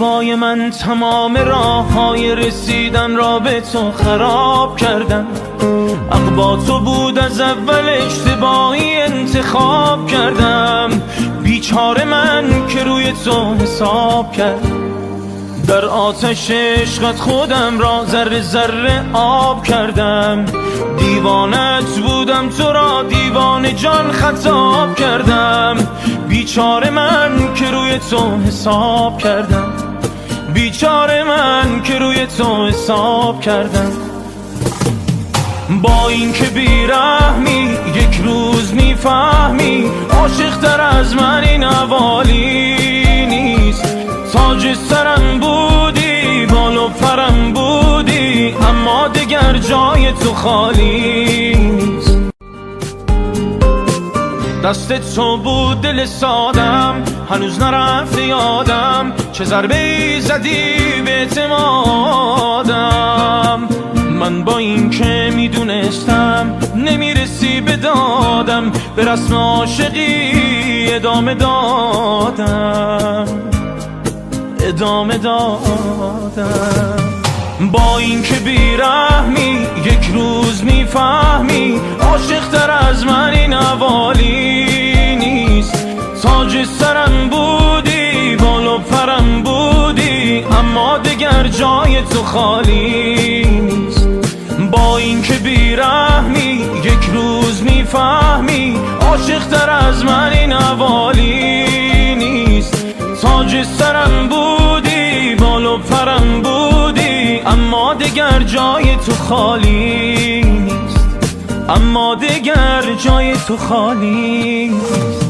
زیبای من تمام راههای رسیدن را به تو خراب کردم. حق با تو بود از اول، اشتباهی انتخاب کردم. بیچاره من که روی تو حساب کرد. در آتش عشقت خودم را ذره ذره آب کردم. دیوانت بودم، تو را دیوانه جان خطاب کردم. بیچاره من که روی تو حساب کردم. بیچاره من که روی تو حساب کردم. با این که بیرحمی یک روز میفهمی، عاشق تر از من این حوالی نیست. تاج سرم بودی، بال و پرم بودی، اما دگر جای تو خالی نیست. دست تو بود دل سادم، هنوز نرفته یادم. چه ضربه‌ای زدی به اعتمادم. من با این که میدونستم نمیرسی به دادم، به رسم عاشقی ادامه دادم. با این که بیرحمی یک روز میفهمی، عاشق تر از من این حوالی نیست. تاج سرم بودی، بال و پرم بودی، اما دگر جای تو خالی نیست. با این که بیرحمی یک روز میفهمی، عاشق تر از من این حوالی نیست. تاج سرم بودی، بال و پرم بودی، اما دگر جای تو خالی نیست. اما دگر جای تو خالی نیست.